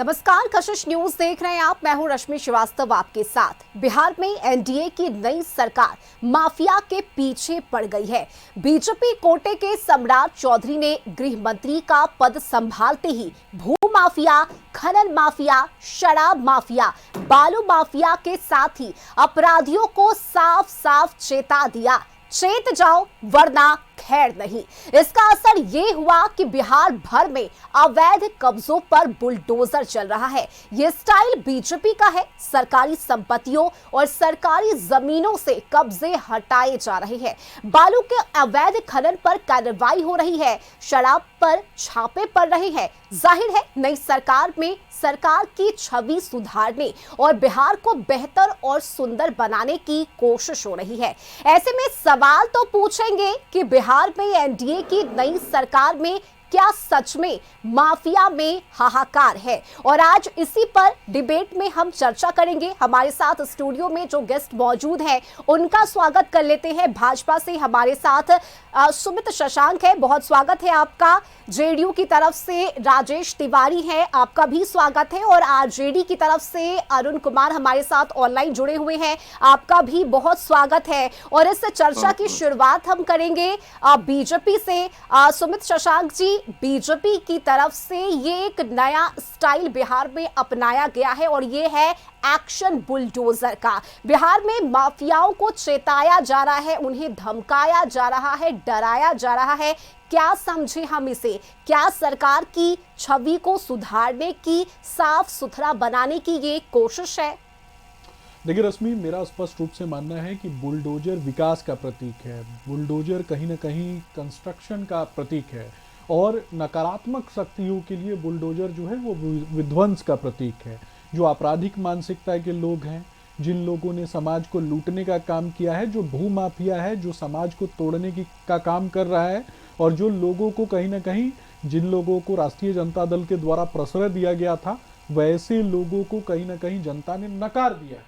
नमस्कार, कशिश न्यूज देख रहे हैं आप। मैं हूं रश्मि श्रीवास्तव आपके साथ। बिहार में एनडीए की नई सरकार माफिया के पीछे पड़ गई है। बीजेपी कोटे के सम्राट चौधरी ने गृह मंत्री का पद संभालते ही भू माफिया, खनन माफिया, शराब माफिया, बालू माफिया के साथ ही अपराधियों को साफ साफ चेता दिया, चेत जाओ वरना खैर नहीं। इसका असर ये हुआ कि बिहार भर में अवैध कब्जों पर बुलडोजर चल रहा है। ये स्टाइल बीजेपी का है। सरकारी संपत्तियों और सरकारी जमीनों से कब्जे हटाए जा रहे हैं। बालू के अवैध खनन पर कार्रवाई हो रही है। शराब पर छापे पड़ रहे हैं। जाहिर है नई सरकार में सरकार की छवि सुधारने और बिहार को बेहतर और सुंदर बनाने की कोशिश हो रही है। ऐसे में सवाल तो पूछेंगे कि बिहार में एनडीए की नई सरकार में क्या सच में माफिया में हाहाकार है? और आज इसी पर डिबेट में हम चर्चा करेंगे। हमारे साथ स्टूडियो में जो गेस्ट मौजूद हैं उनका स्वागत कर लेते हैं। भाजपा से हमारे साथ सुमित शशांक है, बहुत स्वागत है आपका। जेडीयू की तरफ से राजेश तिवारी है, आपका भी स्वागत है। और आरजेडी की तरफ से अरुण कुमार हमारे साथ ऑनलाइन जुड़े हुए हैं, आपका भी बहुत स्वागत है। और इस चर्चा की शुरुआत हम करेंगे बीजेपी से। सुमित शशांक जी, बीजेपी की तरफ से ये एक नया स्टाइल बिहार में अपनाया गया है और ये है एक्शन बुलडोजर का। बिहार में माफियाओं को चेताया जा रहा है, उन्हें धमकाया जा रहा है, डराया जा रहा है। क्या समझे हम इसे? क्या सरकार की छवि को सुधारने की, साफ सुथरा बनाने की ये कोशिश है? देखिए रश्मि, मेरा स्पष्ट रूप से मानना है कि बुलडोजर विकास का प्रतीक है। बुलडोजर कहीं ना कहीं कंस्ट्रक्शन का प्रतीक है और नकारात्मक शक्तियों के लिए बुलडोजर जो है वो विध्वंस का प्रतीक है। जो आपराधिक मानसिकता के लोग हैं, जिन लोगों ने समाज को लूटने का काम किया है, जो भू माफिया है, जो समाज को तोड़ने का काम कर रहा है, और जो लोगों को कहीं ना कहीं, जिन लोगों को राष्ट्रीय जनता दल के द्वारा प्रश्रय दिया गया था, वैसे लोगों को कहीं ना कहीं जनता ने नकार दिया।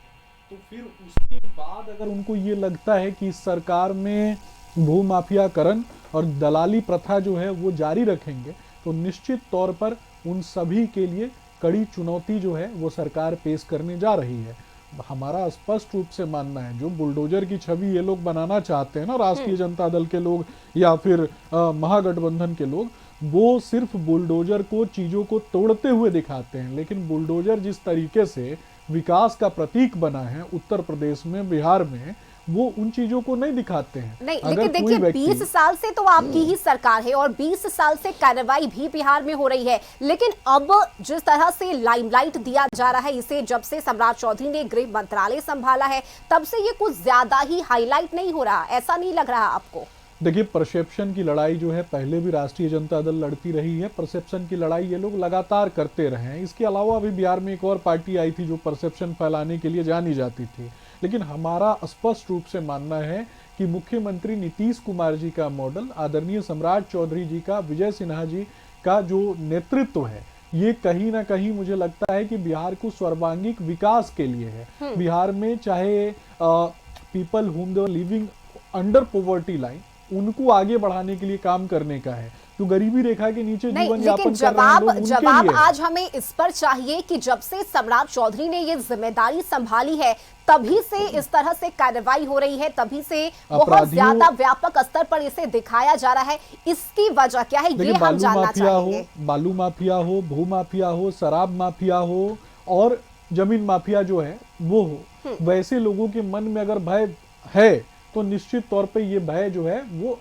तो फिर उसके बाद अगर उनको ये लगता है कि इस सरकार में भू माफियाकरण और दलाली प्रथा जो है वो जारी रखेंगे, तो निश्चित तौर पर उन सभी के लिए कड़ी चुनौती जो है वो सरकार पेश करने जा रही है। हमारा स्पष्ट रूप से मानना है, जो बुलडोजर की छवि ये लोग बनाना चाहते हैं ना, राष्ट्रीय जनता दल के लोग या फिर महागठबंधन के लोग, वो सिर्फ बुलडोजर को, चीजों को तोड़ते हुए दिखाते हैं। लेकिन बुलडोजर जिस तरीके से विकास का प्रतीक बना है उत्तर प्रदेश में, बिहार में, वो उन चीजों को नहीं दिखाते हैं। नहीं, लेकिन देखिए 20 साल से तो आपकी ही सरकार है और 20 साल से कार्रवाई भी बिहार में हो रही है। लेकिन अब जिस तरह से लाइमलाइट दिया जा रहा है इसे, जब से सम्राट चौधरी ने गृह मंत्रालय संभाला है, तब से ये कुछ ज्यादा ही हाईलाइट नहीं हो रहा? ऐसा नहीं लग रहा आपको? देखिए, परसेप्शन की लड़ाई जो है पहले भी राष्ट्रीय जनता दल लड़ती रही है। परसेप्शन की लड़ाई ये लोग लगातार करते रहे हैं। इसके अलावा भी बिहार में एक और पार्टी आई थी जो परसेप्शन फैलाने के लिए जानी जाती थी। लेकिन हमारा स्पष्ट रूप से मानना है कि मुख्यमंत्री नीतीश कुमार जी का मॉडल, आदरणीय सम्राट चौधरी जी का, विजय सिन्हा जी का जो नेतृत्व है, ये कहीं ना कहीं मुझे लगता है कि बिहार को सर्वांगीण विकास के लिए है। बिहार में चाहे पीपल हुम दे लिविंग अंडर पॉवर्टी लाइन, उनको आगे बढ़ाने के लिए काम करने का है। जो गरीबी रेखा के नीचे जीवन यापन कर रहे हैं लोग, उनके जवाब लिए आज हमें इस पर चाहिए कि जब से सम्राट चौधरी ने ये जिम्मेदारी संभाली है, तभी से इस तरह से कार्रवाई हो रही है, तभी से बहुत ज्यादा व्यापक स्तर पर इसे दिखाया जा रहा है। इसकी वजह क्या है, ये हम जानना चाहेंगे। बालू माफिया हो, भू माफिया हो, शराब माफिया हो और जमीन माफिया जो है वो हो, वैसे लोगों के मन में अगर भय है तो निश्चित तौर पे ये भय जो है वो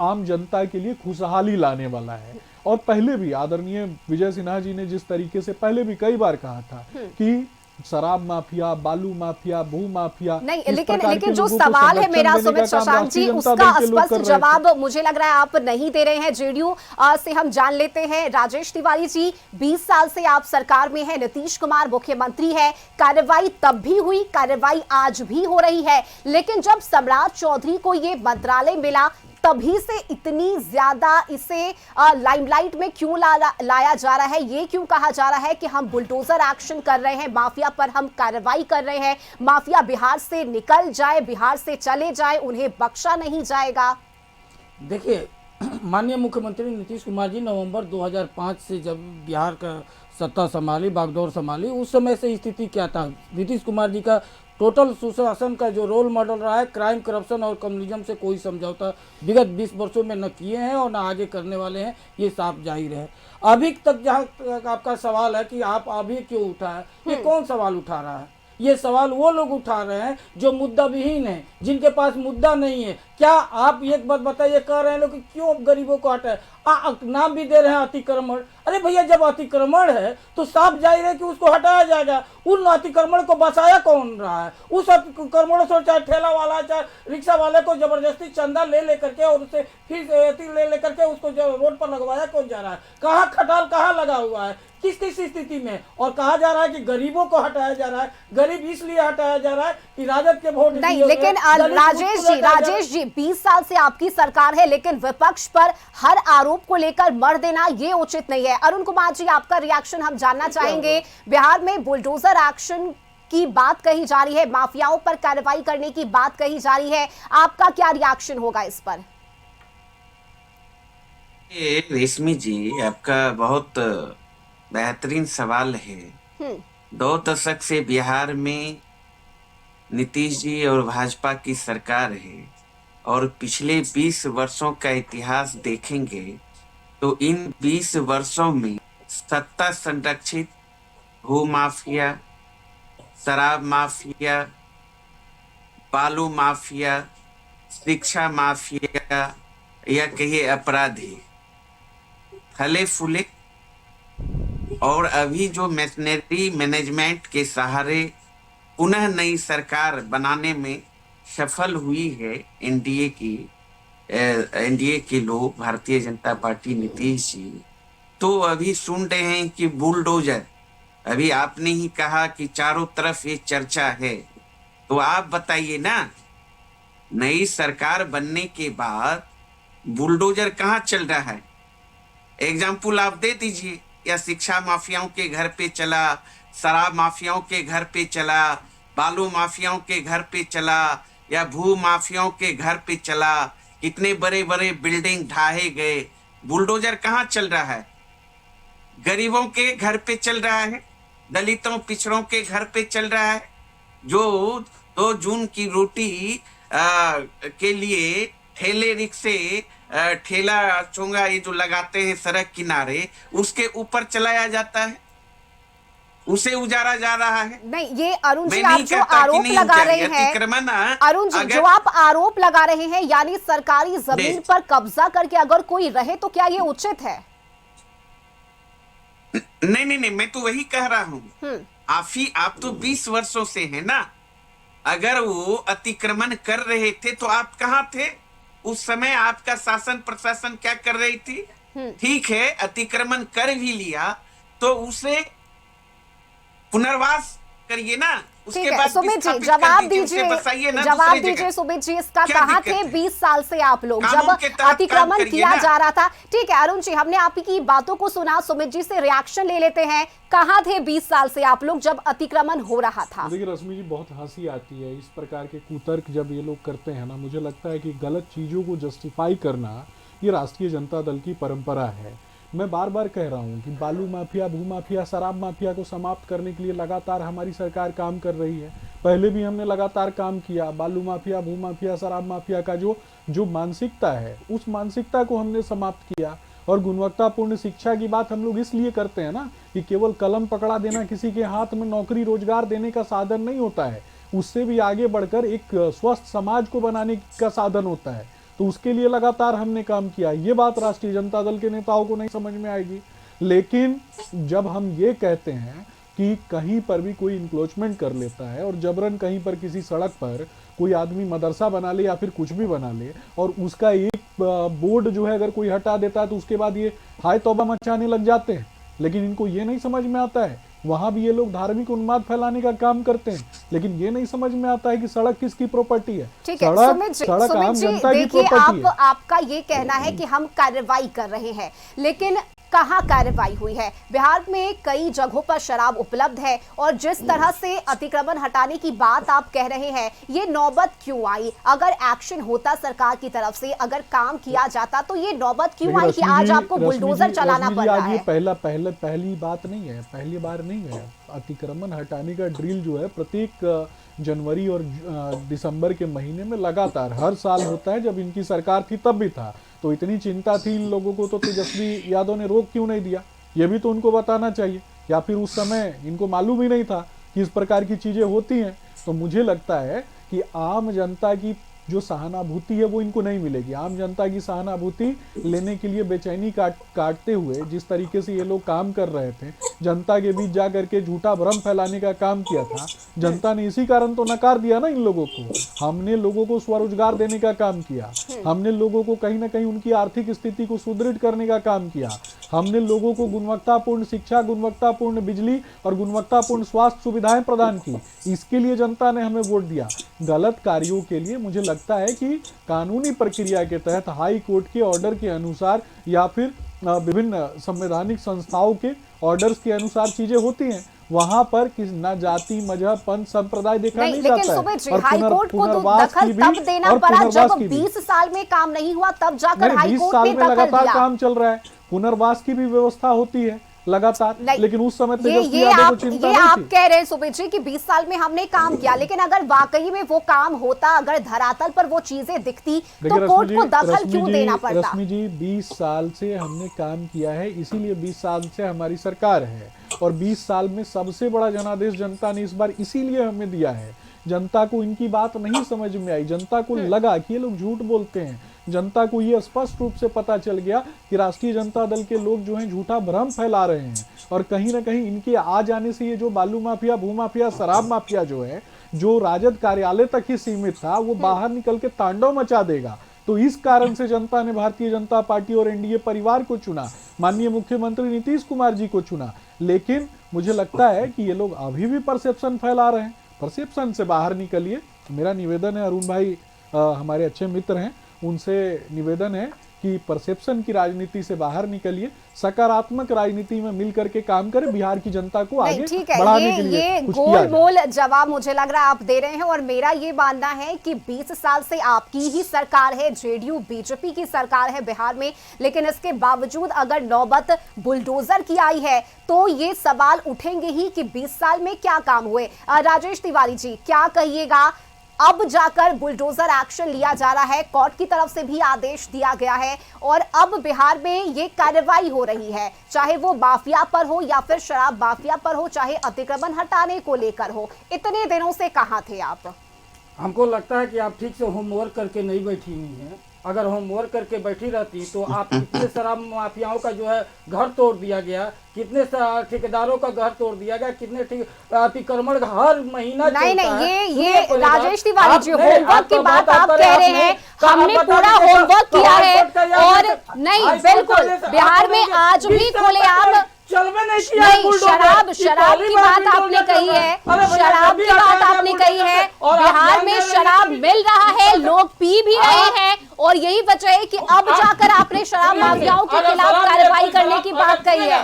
आम जनता के लिए खुशहाली लाने वाला है। और पहले भी आदरणीय विजय सिन्हा जी ने जिस तरीके से पहले भी कई बार कहा था कि शराब माफिया, बालू माफिया, भू माफिया, नहीं, लेकिन जो सवाल है मेरा सुमित शशांक जी, उसका स्पष्ट जवाब मुझे लग रहा है आप नहीं दे रहे हैं। जेडीयू से हम जान लेते हैं। राजेश तिवारी जी, 20 साल से आप सरकार में हैं, नीतीश कुमार मुख्यमंत्री है, कार्रवाई तब भी हुई, कार्रवाई आज भी हो रही है। लेकिन जब सम्राट चौधरी को ये मंत्रालय मिला, तभी से इतनी ज्यादा इसे लाइमलाइट में क्यों लाया जा रहा है? ये क्यों कहा जा रहा है कि हम बुलडोजर एक्शन कर रहे हैं, माफिया पर हम कार्रवाई कर रहे हैं, माफिया बिहार से निकल जाए, बिहार से चले जाए, उन्हें बख्शा नहीं जाएगा? देखिए, माननीय मुख्यमंत्री नीतीश कुमार जी नवंबर 2005 से जब बिहार का सत्ता संभाली, बागडोर संभाली, उस समय से स्थिति क्या था? नीतीश कुमार जी का टोटल सुशासन का जो रोल मॉडल रहा है, क्राइम, करप्शन और कम्युनिज्म से कोई समझौता विगत 20 वर्षों में न किए हैं और न आगे करने वाले हैं, ये साफ जाहिर है। अभी तक जहाँ तक आपका सवाल है कि आप अभी क्यों उठा है, ये कौन सवाल उठा रहा है? ये सवाल वो लोग उठा रहे हैं जो मुद्दा विहीन है, जिनके पास मुद्दा नहीं है। क्या आप एक बात बताइए, कह रहे हैं लोग कि क्यों गरीबों को हटाए, नाम भी दे रहे हैं अतिक्रमण। अरे भैया, जब अतिक्रमण है तो साफ जाहिर है कि उसको हटाया जाएगा। उन अतिक्रमण को बसाया कौन रहा है? उस अतिक्रमण से चाहे ठेला वाला चाहे रिक्शा वाले को जबरदस्ती चंदा ले करके और उससे फिर ले करके उसको जो रोड पर लगवाया कौन जा रहा है? कहाँ खटाल कहाँ लगा हुआ है, किस किस स्थिति में? और कहा जा रहा है कि गरीबों को हटाया जा रहा है। गरीब इसलिए हटाया जा रहा है कि राजद के वोट नहीं, लेकिन राजेश जी 20 साल से आपकी सरकार है, लेकिन विपक्ष पर हर आरोप को लेकर मर देना ये उचित नहीं है। अरुण कुमार जी, आपका रिएक्शन हम जानना चाहेंगे। बिहार में बुलडोजर एक्शन की बात कही जा रही है, माफियाओं पर कार्रवाई करने की बात कही जा रही है, आपका क्या रिएक्शन होगा इस पर? रेशमी जी, आपका बहुत बेहतरीन सवाल है। 2 दशक से बिहार में नीतीश जी और भाजपा की सरकार है और पिछले 20 वर्षों का इतिहास देखेंगे तो इन 20 वर्षों में सत्ता संरक्षित भू माफिया, शराब माफिया, बालू माफिया, शिक्षा माफिया या कहिए अपराधी फले फूले और अभी जो मशीनरी मैनेजमेंट के सहारे पुनः नई सरकार बनाने में सफल हुई है एनडीए के लोग, भारतीय जनता पार्टी, नीतीश जी, तो अभी सुन रहे हैं कि बुलडोजर, अभी आपने ही कहा कि चारों तरफ ये चर्चा है, तो आप बताइए ना, नई सरकार बनने के बाद बुलडोजर कहाँ चल रहा है? एग्जाम्पल आप दे दीजिए। या शिक्षा माफियाओं के घर पे चला, शराब माफियाओं के घर पे चला, बालू माफियाओं के घर पे चला या भू माफियाओं के घर पे चला? कितने बड़े बड़े बिल्डिंग ढाए गए, बुलडोजर कहाँ चल रहा है? गरीबों के घर पे चल रहा है, दलितों पिछड़ों के घर पे चल रहा है, जो 2 जून की रोटी के लिए ठेले रिक्शे, ठेला चोंगा ये जो लगाते हैं सड़क किनारे, उसके ऊपर चलाया जाता है, उसे उजाड़ा जा रहा है। नहीं, ये अरुण जी आप जो आरोप लगा रहे हैं, अरुण जी जो आप आरोप लगा रहे हैं, यानी सरकारी जमीन पर कब्जा करके अगर कोई रहे तो क्या ये उचित है? नहीं, मैं तो वही कह रहा हूँ। आप तो 20 वर्षों से है ना। अगर वो अतिक्रमण कर रहे थे तो आप कहाँ थे उस समय? आपका शासन प्रशासन क्या कर रही थी? ठीक है, अतिक्रमण कर भी लिया तो उसे पुनर्वास करिए ना, उसके बाद सुमित जी जवाब दीजिए सुमित जी, इसका कहाँ थे 20 साल से आप लोग जब अतिक्रमण किया जा रहा था? ठीक है अरुण जी, हमने आपकी बातों को सुना, सुमित जी से रिएक्शन ले लेते हैं। कहाँ थे 20 साल से आप लोग जब अतिक्रमण हो रहा था? देखिए रश्मि जी, बहुत हंसी आती है इस प्रकार के कुतर्क जब ये लोग करते हैं ना। मुझे लगता है कि गलत चीजों को जस्टिफाई करना ये राष्ट्रीय जनता दल की परंपरा है। मैं बार बार कह रहा हूँ कि बालू माफिया, भू माफिया, शराब माफिया को समाप्त करने के लिए लगातार हमारी सरकार काम कर रही है। पहले भी हमने लगातार काम किया। बालू माफिया, भू माफिया, शराब माफिया का जो मानसिकता है, उस मानसिकता को हमने समाप्त किया। और गुणवत्तापूर्ण शिक्षा की बात हम लोग इसलिए करते हैं ना कि केवल कलम पकड़ा देना किसी के हाथ में नौकरी रोजगार देने का साधन नहीं होता है, उससे भी आगे बढ़कर एक स्वस्थ समाज को बनाने का साधन होता है। तो उसके लिए लगातार हमने काम किया। ये बात राष्ट्रीय जनता दल के नेताओं को नहीं समझ में आएगी, लेकिन जब हम ये कहते हैं कि कहीं पर भी कोई इंक्रोचमेंट कर लेता है और जबरन कहीं पर किसी सड़क पर कोई आदमी मदरसा बना ले या फिर कुछ भी बना ले और उसका एक बोर्ड जो है अगर कोई हटा देता है तो उसके बाद ये हाय तौबा मचाने लग जाते हैं। लेकिन इनको ये नहीं समझ में आता है, वहां भी ये लोग धार्मिक उन्माद फैलाने का काम करते हैं, लेकिन ये नहीं समझ में आता है कि सड़क किसकी प्रॉपर्टी है। ठीक है सड़क आम जनता की प्रॉपर्टी है। आपका ये कहना है कि हम कार्रवाई कर रहे हैं, लेकिन कहां कार्रवाई हुई है। बिहार में कई जगहों पर शराब उपलब्ध है और जिस तरह से अतिक्रमण हटाने की बात आप कह रहे हैं, ये नौबत क्यों आई? अगर एक्शन होता सरकार की तरफ से, अगर काम किया जाता, तो ये नौबत क्यों आई कि आज आपको बुलडोजर चलाना पड़ रहा है? पहली बात नहीं है, पहली बार नहीं है। अतिक्रमण हटाने का ड्रिल जो है प्रत्येक जनवरी और दिसंबर के महीने में लगातार हर साल होता है। जब इनकी सरकार थी तब भी था। तो इतनी चिंता थी इन लोगों को, तो तेजस्वी यादव ने रोक क्यों नहीं दिया? ये भी तो उनको बताना चाहिए। या फिर उस समय इनको मालूम ही नहीं था कि इस प्रकार की चीजें होती हैं? तो मुझे लगता है कि आम जनता की जो सहानुभूति है वो इनको नहीं मिलेगी। आम जनता की सहानुभूति लेने के लिए बेचैनी काटते हुए जिस तरीके से ये लोग काम कर रहे थे, जनता के बीच जा करके झूठा भ्रम फैलाने का काम किया था, जनता ने इसी कारण तो नकार दिया ना इन लोगों को। हमने लोगों को स्वरोजगार देने का काम किया, हमने लोगों को कहीं ना कहीं उनकी आर्थिक स्थिति को सुदृढ़ करने का काम किया, हमने लोगों को गुणवत्तापूर्ण शिक्षा, गुणवत्तापूर्ण बिजली और गुणवत्तापूर्ण स्वास्थ्य सुविधाएं प्रदान की। इसके लिए जनता ने हमें वोट दिया। गलत कार्यों के लिए मुझे लगता है कि कानूनी प्रक्रिया के तहत हाई कोर्ट के ऑर्डर के अनुसार या फिर विभिन्न संवैधानिक संस्थाओं के ऑर्डर्स के अनुसार चीजें होती हैं। वहां पर किस ना जाति, मजहब, पंथ, संप्रदाय देखा नहीं जाता है। लेकिन सुबह हाई कोर्ट को तो दखल तब देना पड़ा जब 20 साल में काम नहीं हुआ, तब जाकर हाई कोर्ट ने दखल लगातार दिया। काम चल रहा है, पुनर्वास की भी व्यवस्था होती है लगातार, लेकिन उस समय ये आप कह रहे हैं सुबह जी कि 20 साल में हमने काम किया, लेकिन अगर वाकई में वो काम होता, अगर धरातल पर वो चीजें दिखती, तो कोर्ट को दखल क्यों देना पड़ता? रश्मि जी, 20 साल से हमने काम किया है, इसीलिए 20 साल से हमारी सरकार है। और 20 साल में सबसे बड़ा जनादेश जनता ने इस बार इसीलिए हमें दिया है। जनता को इनकी बात नहीं समझ में आई, जनता को लगा कि ये लोग झूठ बोलते हैं। जनता को ये स्पष्ट रूप से पता चल गया कि राष्ट्रीय जनता दल के लोग जो हैं झूठा भ्रम फैला रहे हैं, और कहीं ना कहीं इनके आ जाने से ये जो बालू माफिया, भू माफिया, शराब माफिया जो है, जो राजद कार्यालय तक ही सीमित था, वो बाहर निकल के तांडव मचा देगा। तो इस कारण से जनता ने भारतीय जनता पार्टी और एनडीए परिवार को चुना, माननीय मुख्यमंत्री नीतीश कुमार जी को चुना। लेकिन मुझे लगता है कि ये लोग अभी भी परसेप्शन फैला रहे हैं। परसेप्शन से बाहर निकलिए। मेरा निवेदन है, अरुण भाई हमारे अच्छे मित्र हैं, उनसे निवेदन है कि परसेप्शन की राजनीति से बाहर निकलिए, सकारात्मक राजनीति में मिलकर के काम करें, बिहार की जनता को आगे बढ़ाने के लिए ये गोल मोल जवाब मुझे लग रहा है आप दे रहे हैं। और मेरा ये मानना है कि 20 साल से आपकी ही सरकार है, जेडीयू बीजेपी की सरकार है बिहार में, लेकिन इसके बावजूद अगर नौबत बुलडोजर की आई है तो ये सवाल उठेंगे ही कि 20 साल में क्या काम हुए। राजेश तिवारी जी, क्या कहिएगा? अब जाकर बुलडोजर एक्शन लिया जा रहा है, कोर्ट की तरफ से भी आदेश दिया गया है और अब बिहार में ये कार्रवाई हो रही है, चाहे वो माफिया पर हो या फिर शराब माफिया पर हो, चाहे अतिक्रमण हटाने को लेकर हो। इतने दिनों से कहां थे आप? हमको लगता है कि आप ठीक से होमवर्क करके नहीं बैठी हुई हैं। अगर होमवर्क करके बैठी रहती तो आप कितने शराब माफियाओं का जो है घर तोड़ दिया गया, कितने ठेकेदारों का घर तोड़ दिया गया, कितने अतिक्रमण हर महीना नहीं, ये राजेश तिवारी जी, होमवर्क की बात आप कह रहे हैं, हमने पूरा होमवर्क किया है। और नहीं, बिल्कुल बिहार में आज भी खुलेआम शराब की बात आपने कही है, शराब की बात आपने कही है, बिहार में शराब मिल रहा है, लोग पी भी रहे हैं, और यही वजह है कि अब जाकर आपने शराब माफियाओं के खिलाफ कार्रवाई करने की बात कही है।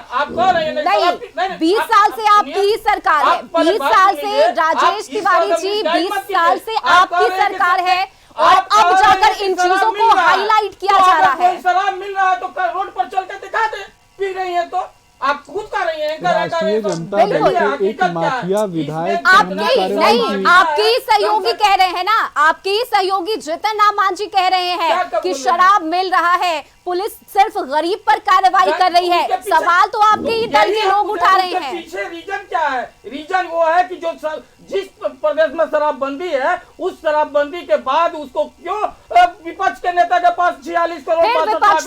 नहीं, 20 साल से आपकी ही सरकार है, 20 साल से राजेश तिवारी जी, 20 साल से आपकी सरकार है, और अब जाकर इन चीजों को हाईलाइट किया जा रहा है। शराब मिल रहा है तो रोड पर चल के दिखा दे, पी रही है तो आप खुद कर रही हैं। राष्ट्रीय जनता दल के एक माफिया विधायक आपके सहयोगी कह रहे हैं ना, आपके सहयोगी जितन राम जी कह रहे हैं कि शराब मिल रहा है, पुलिस सिर्फ गरीब पर कार्रवाई कर रही है। सवाल तो आपके ही दल के लोग उठा रहे हैं। पीछे रीजन क्या है? रीजन वो है कि जो जिस प्रदेश में शराबबंदी है, उस शराबबंदी के बाद उसको क्यों विपक्ष के नेता के पास 46 करोड़ फिर विपक्ष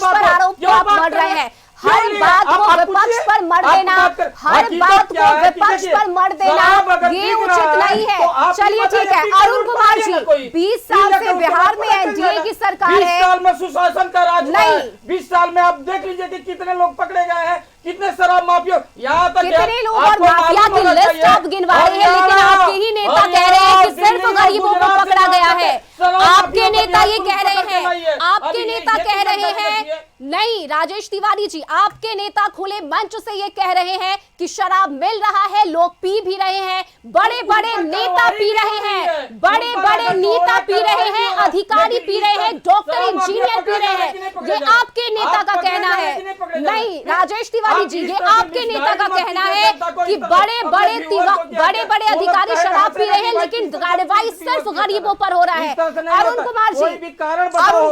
पर आरोप आप मर रहे हैं। हर बात को विपक्ष पर मर देना, हर बात को विपक्ष पर मर देना, ये उचित नहीं है। चलिए ठीक है, अरुण कुमार जी, 20 साल से बिहार में एनडीए की सरकार है, 20 साल में सुशासन का राज है। 20 साल में आप देख लीजिए कि कितने लोग पकड़े गए हैं, कितने शराब माफिया, यहाँ तक कितने लोग और माफिया की लिस्ट आप गिनवा रहे हैं, लेकिन आपके ही नेता कह रहे हैं कि सिर्फ गरीबों को पकड़ा गया है। आपके नेता ये कह रहे हैं, आपके नेता कह रहे हैं, नहीं राजेश तिवारी जी, आपके नेता खुले मंच से ये कह रहे हैं कि शराब मिल रहा है, लोग पी भी रहे हैं, बड़े बड़े नेता पी रहे हैं, बड़े बड़े नेता पी रहे हैं, अधिकारी पी रहे हैं, डॉक्टर इंजीनियर पी रहे हैं। ये आपके नेता का कहना है। नहीं राजेश तिवारी जी, ये आपके नेता का कहना है कि बड़े बड़े अधिकारी शराब पी रहे हैं, लेकिन कार्रवाई सिर्फ गरीबों पर हो रहा है। अरुण कुमार जी,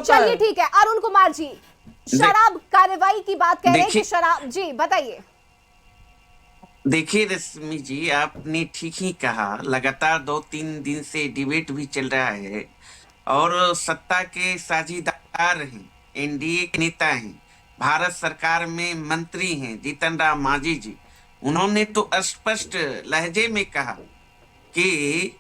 चलिए ठीक है, अरुण कुमार जी, शराब कार्रवाई की बात कह रहे हैं कि शराब, जी बताइए। देखिए रश्मि जी, आपने ठीक ही कहा, लगातार 2-3 दिन से डिबेट भी चल रहा है और सत्ता के साझीदार हैं, एनडीए के नेता हैं, भारत सरकार में मंत्री हैं जीतन राम मांझी जी, उन्होंने तो स्पष्ट लहजे में कहा कि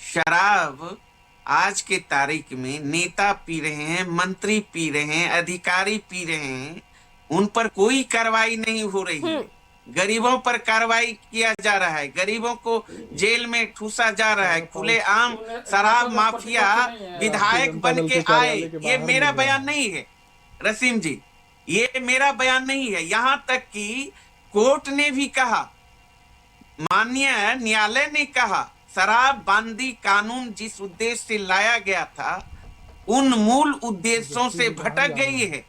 शराब आज के तारीख में नेता पी रहे हैं, मंत्री पी रहे हैं, अधिकारी पी रहे हैं, उन पर कोई कार्रवाई नहीं हो रही है। गरीबों पर कार्रवाई किया जा रहा है, गरीबों को जेल में ठूसा जा रहा है, खुलेआम शराब माफिया विधायक बन के आए। ये मेरा बयान नहीं है रसीम जी, ये मेरा बयान नहीं है। यहाँ तक कि कोर्ट ने भी कहा, माननीय न्यायालय ने कहा, शराबबंदी कानून जिस उद्देश्य से लाया गया था उन मूल उद्देश्यों से भटक गई है।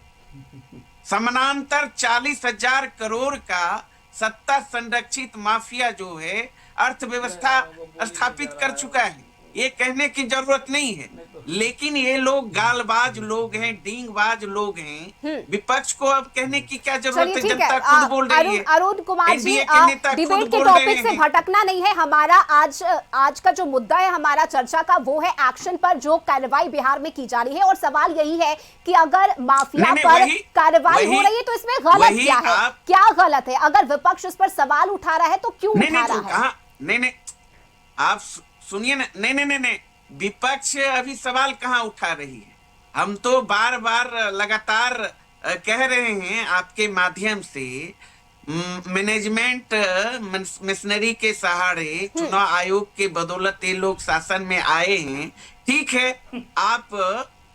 समानांतर 40,000 करोड़ का सत्ता संरक्षित माफिया जो है अर्थव्यवस्था स्थापित कर चुका है, ये कहने की जरूरत नहीं है। लेकिन ये लोग गालबाज लोग हैं, डींगबाज लोग हैं, विपक्ष को अब कहने की क्या जरूरत है, जनता खुद बोल रही है। अरुण कुमार जी, डिबेट के टॉपिक से भटकना नहीं है हमारा। आज का जो मुद्दा है हमारा चर्चा का, वो है एक्शन पर जो कार्रवाई बिहार में की जा रही है, और सवाल यही है कि अगर माफिया पर कार्रवाई हो रही है तो इसमें गलत क्या है, क्या गलत है? अगर विपक्ष इस पर सवाल उठा रहा है तो क्यों उठा रहा है? नहीं, आप सुनिए ना, नहीं, विपक्ष अभी सवाल कहाँ उठा रही है। हम तो बार बार लगातार कह रहे हैं आपके माध्यम से, मैनेजमेंट मशीनरी के सहारे चुनाव आयोग के बदौलत ये लोग शासन में आए हैं। ठीक है, आप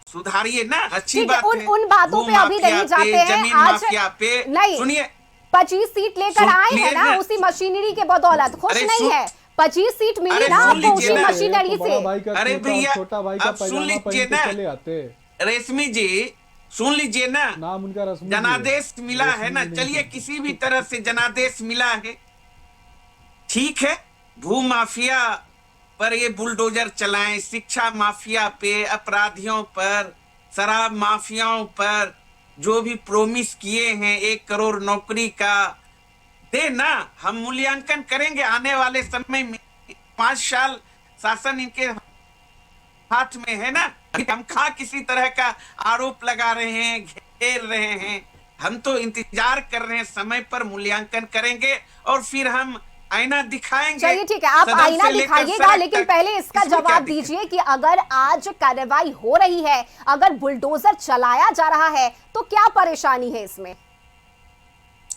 सुधारिए ना, अच्छी बात है। उन बातों पे अभी नहीं जाते हैं। जमीन माफिया पे नहीं, सुनिए 25 सीट लेकर आए हैं ना उसी मशीनरी के बदौलत, खुश नहीं है? 25 सीट मिली ना आपको उसी मशीनरी से। अरे भैया अब सुन लीजिए ना रेशमी जी, सुन लीजिए ना, नाम उनका रश्मि जनादेश मिला है ना, चलिए किसी भी तरह से जनादेश मिला है, ठीक है। भू माफिया पर ये बुलडोजर चलाएं, शिक्षा माफिया पे, अपराधियों पर, शराब माफियाओं पर जो भी प्रोमिस किए हैं 1 करोड़ नौकरी का दे ना, हम मूल्यांकन करेंगे आने वाले समय में। 5 साल शासन इनके हाथ में है ना, हम कहाँ किसी तरह का आरोप लगा रहे हैं, घेर रहे हैं, हम तो इंतजार कर रहे हैं, समय पर मूल्यांकन करेंगे और फिर हम आईना दिखाएंगे। चलिए ठीक है, आप आईना दिखाइएगा, लेकिन पहले इसका जवाब दीजिए कि अगर आज कार्रवाई हो रही है, अगर बुलडोजर चलाया जा रहा है, तो क्या परेशानी है इसमें?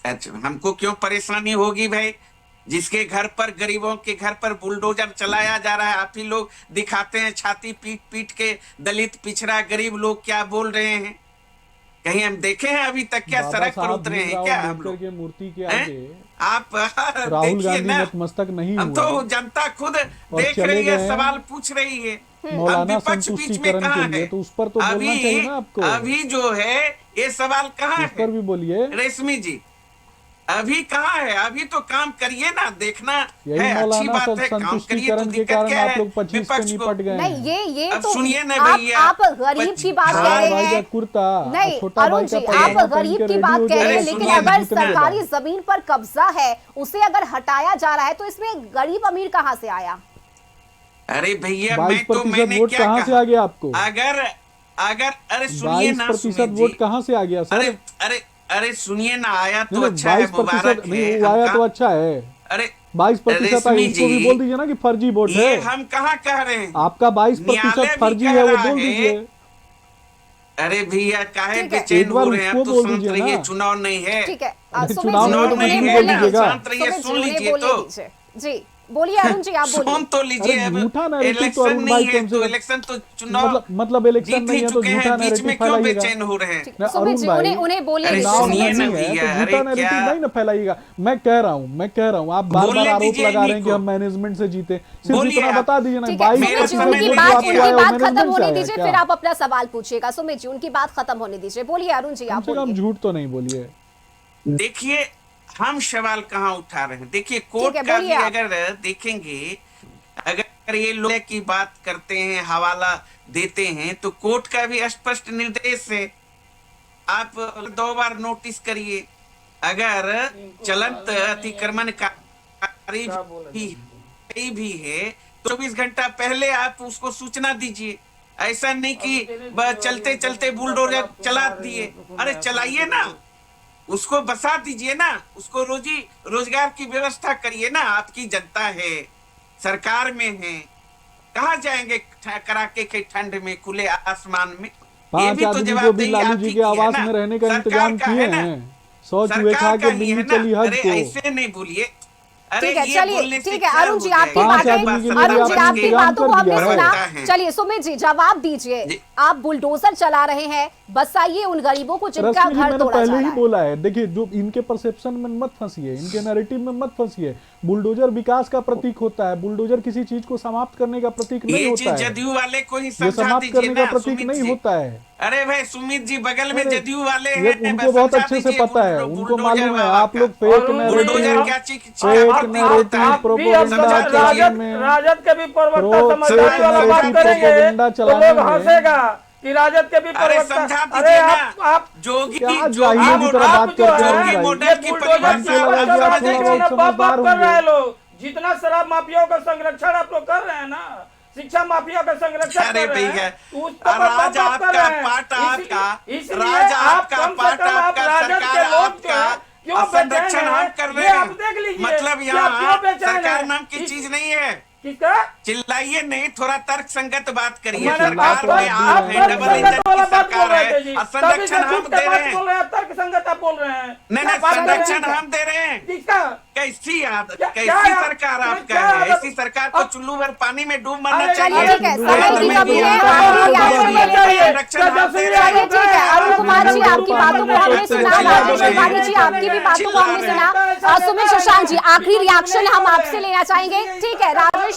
अच्छा, हमको क्यों परेशानी होगी भाई? जिसके घर पर, गरीबों के घर पर बुलडोजर चलाया जा रहा है, आप ही लोग दिखाते हैं छाती पीट पीट के, दलित पिछड़ा गरीब लोग क्या बोल रहे हैं? कहीं हम देखे हैं अभी तक क्या सड़क पर उतरे हैं क्या हम लोग? मूर्ति के आगे आप राहुल गांधी नतमस्तक नहीं हुआ। हम तो जनता खुद देख रही है, सवाल पूछ रही है, मौलाना संतुष्टिकरण के लिए, तो उस पर तो बोलना चाहिए ना आपको। अभी जो है ये सवाल कहाँ है, उस पर भी बोलिए रेशमी जी, अभी कहाँ है? अभी तो काम करिए ना, देखना यही है, अच्छी बात है, काम करिए, तो के कारण आप लोग 25 पे निपट गए। नहीं, ये अब तो सुनिए ना भैया, आप गरीब की बात कह रहे हैं, कुर्ता नहीं छोटा अरुण जी, आप गरीब की बात कह रहे हैं, लेकिन अगर सरकारी जमीन पर कब्जा है, उसे अगर हटाया जा रहा है, तो इसमें गरीब अमीर कहाँ से आया? अरे भैया, 22% वोट कहाँ से आ गया आपको? अगर अरे सुनिए ना, 22% वोट कहाँ से आ गया सर? अरे सुनिए ना, आया तो अच्छा है, मुबारक है, आया तो अच्छा है। अरे 22% इसको भी बोल दीजिए ना कि फर्जी वोट है। हम कहाँ कह रहे हैं? आपका 22% फर्जी है, वो बोल दीजिए। अरे भैया काहे ठीक है। बेचैन एक बार हो रहे हैं? उसको आप तो बोल शांत दीजिए रहिए, ना। चुनाव नहीं है। ठीक है अरे सुमित चुनाव जी में उन्हें तो बोलने नहीं है बोल दीजिए। दीजिएगा। शांत रहिए, सुमित सुन जी, उन्हें लीजिए बोलने तो। दीजिए। जी बोलिए अरुण जी, आप बोलिए। सुन तो लीजिए। अरे अब झूठा नैरेटिव तो इलेक्शन अरुण भाई नहीं है कम से तो कम इलेक्शन तो चुनाव मतलब इलेक्शन जीत नहीं ही है तो चुके झूठा हैं, बीच नैरेटिव में क्यों फैलाइएगा। बेचैन हो रहे हैं? ठीक, ना सुमित अरुण जी भाई उन्हें बोलने अरे दीजिए। चुनाव सुनिए सुमित ना जी नहीं है तो भैया, झूठा अरे नैरेटिव क्या नहीं ना फैलाइएगा। मैं कह रहा हूँ आप बार बोलने आरोप दीजिए लगा रहे इन्हीं हैं कि को। हम मैनेजमेंट से जीते, सिर्फ बोलिए इतना आप। बता दीजिए ना। ठीक है 22% सुमित जी, मेरा उनकी समय बात दीजिए जो उनकी आपको आया बात वो खत्म मैनेजमेंट से होने आया दीजिए, क्या? फिर आप अपना सवाल पूछिएगा। सुमित जी उनकी बात खत्म होने दीजिए। बोलिए अरुण जी, कम आप से कम बोलिए। झूठ तो नहीं बोलिए। देखिए हम सवाल कहाँ उठा रहे हैं। देखिए ठीक कोर्ट है, का बोलिए भी आप। अगर देखेंगे, अगर ये लोग की बात करते हैं, हवाला देते हैं, तो कोर्ट का भी स्पष्ट निर्देश है। आप 2 बार नोटिस करिए। अगर चलंत अतिक्रमण कारी भी है तो 24 घंटा पहले आप उसको सूचना दीजिए। ऐसा नहीं कि चलते चलते बुलडोजर चला दिए। अरे चलाइए ना, उसको बसा दीजिए ना, उसको रोजगार की व्यवस्था करिए ना। आपकी जनता है, सरकार में है, कहाँ जाएंगे कड़ाके के ठंड में खुले आसमान में? ये 5 भी तो आदमी को भी जवाबदेही लालू आप जी ही के की है आवास ना, में रहने का सरकार इंतजाम का किए है ना, हैं। 100 चूहे सरकार खा का के ही बिल्ली है ना। चली हज अरे को। ऐसे नहीं बोलिए। अरे ठीक है ये चलिए, बोलने से ठीक है क्या अरुण हो जी आपकी जाएगा? 5 बातें, आदमी के लिए अरुण जी आपने आपकी इंतजाम बातों को कर हमने दिया है। सुना। प्रवक्ता हैं। चलिए सुमित जी जवाब दीजिए। जी। आप बुलडोजर चला रहे हैं, बसाइए उन गरीबों को जिनका रश्मि जी घर मैंने तोड़ा जा पहले रहा ही है। बोला है, देखिए जो इनके परसेप्शन में मत फंसिए, इनके नैरेटिव में मत फंसिए। बुलडोजर विकास का प्रतीक होता है, बुलडोजर किसी चीज को समाप्त करने का प्रतीक नहीं ये होता चीज है, जदयू वाले को ही ये समझा समाप्त दीजिए करने का ना प्रतीक सुमित नहीं जी। होता है। अरे भाई सुमित जी बगल में अरे, जदयू वाले ये हैं, उनको बहुत समझा अच्छे से दीजिए पता है, उनको मालूम है। आप लोग फेक और बुलडोजर नैरेटिव क्या चीज फेक प्रतीक होता नैरेटिव है? आप भी अब प्रोपेगेंडा राजद चलाने में राजद के भी प्रवक्ता प्रो- समझदारी फेक वाला बात नैरेटिव करेंगे प्रोपेगेंडा तो चलाने लोग में हंसेगा कि राजद के भी अरे प्रवक्ता। समझा अरे दीजिए ना। आप जोगी क्या जोगी जाहिल की तरह बात जो करते हैं है भाई। मॉडल ये की बुलडोजर परिभाषा हमको लगा आप कि आप राज्य थोड़ा के बहुत ना बाप समझदार कर रहे हैं होंगे। लोग। जितना शराब माफियाओं का संरक्षण आप लोग कर रहे हैं ना, शिक्षा माफिया का संरक्षण अरे कर रहे भैया, हैं, तो उस पर राज बाप कर आपका, रहे हैं। पाट आपका, इसलिए राज आप आपका, कम से पाट कम आप आपका, राजद सरकार के लोग जो आपका, है क्यों संरक्षण बेचैन हम हैं, कर ये रहे आप हैं। देख लीजिए मतलब कि आप क्यों यहाँ बेचैन सरकार हैं। नाम की चीज नहीं है। किसका चिल्लाइए नहीं, थोड़ा तर्क संगत बात करिए। मैंने सरकार तो में आप आप तर्क हैं, डबल संगत इंजन वाला की बात बोल सरकार रहे थे है जी, और तभी से संरक्षण हम झूठ दे के रहे बात बोल हैं। रहे हैं, तर्क संगत आप बोल रहे हैं। नहीं क्या नहीं, बात कर रहे हैं? संरक्षण हम दे रहे हैं। किसका? कैसी क्या सरकार क्या आपका है? आदत- ऐसी सरकार को अब- चुल्लू भर पानी में डूब मरना अरे चाहिए। ठीक है, समय केंद्र की में कमी भी है, आता आखिरी है, रिएक्शन ले लेते हैं। संरक्षण हम दे रहे चलिए हैं। ठीक है अरुण कुमार जी, आपकी बातों को हमने सुना। राजेश तिवारी जी आपकी भी बातों को हमने सुना। सुमित शशांक जी आखिरी रिएक्शन हम आपसे लेना चाहेंगे। ठीक है राजेश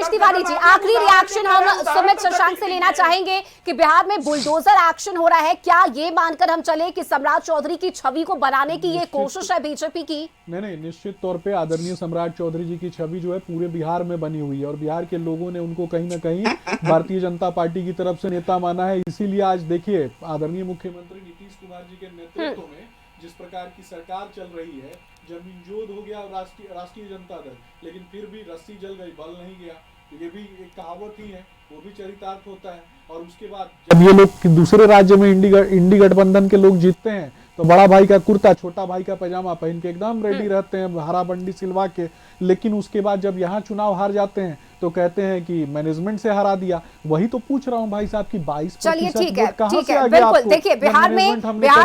तिवारी जी आखिरी रिएक्शन हम सुमित शशांक से लेना चाहेंगे कि बिहार में बुलडोजर एक्शन हो रहा है, क्या ये मानकर हम चले कि सम्राट चौधरी की छवि को बनाने की ये कोशिश है बीजेपी की? नहीं, निश्चित तौर पे आदरणीय सम्राट चौधरी जी की छवि जो है पूरे बिहार में बनी हुई है और बिहार के लोगों ने उनको कहीं ना कहीं भारतीय जनता पार्टी की तरफ से नेता माना है। इसीलिए आज देखिए आदरणीय मुख्यमंत्री नीतीश कुमार जी के नेतृत्व में जिस प्रकार की सरकार चल रही है, जमींजोद हो गया राष्ट्रीय जनता दल, लेकिन फिर भी रस्सी जल गई, बल नहीं गया। ये भी एक कहावत ही है, वो भी चरितार्थ होता है। और उसके बाद जब ये लोग दूसरे राज्य में इंडी गठबंधन के लोग जीतते हैं तो बड़ा भाई का कुर्ता, छोटा भाई का पैजामा पहन के एकदम रेडी रहते हैं, हरा बंडी सिलवा के। लेकिन उसके बाद जब यहाँ चुनाव हार जाते हैं तो कहते हैं कि मैनेजमेंट से हरा दिया। वही तो पूछ रहा हूँ भाई साहब की 22% चलिए ठीक है बिल्कुल देखिए बिहार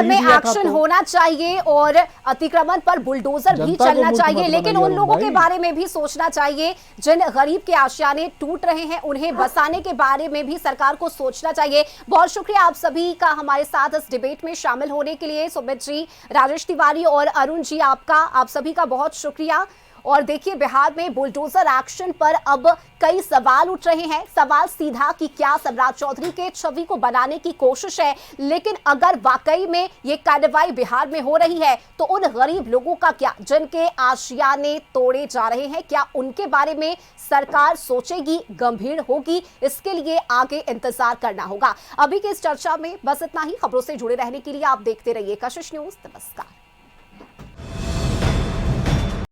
में एक्शन होना चाहिए और अतिक्रमण पर बुलडोजर भी चलना चाहिए, लेकिन उन लोगों के बारे में भी सोचना चाहिए जिन गरीब के आशियाने टूट रहे हैं, उन्हें बसाने के बारे में भी सरकार को सोचना चाहिए। बहुत शुक्रिया आप सभी का हमारे साथ इस डिबेट में शामिल होने के लिए। सुमित जी, राजेश तिवारी और अरुण जी आप सभी का बहुत शुक्रिया। और देखिए बिहार में बुलडोजर एक्शन पर अब कई सवाल उठ रहे हैं। सवाल सीधा कि क्या सम्राट चौधरी के छवि को बनाने की कोशिश है, लेकिन अगर वाकई में ये कार्रवाई बिहार में हो रही है तो उन गरीब लोगों का क्या, जिनके आशियाने तोड़े जा रहे हैं, क्या उनके बारे में सरकार सोचेगी, गंभीर होगी? इसके लिए आगे इंतजार करना होगा। अभी की इस चर्चा में बस इतना ही। खबरों से जुड़े रहने के लिए आप देखते रहिए कशिश न्यूज। नमस्कार।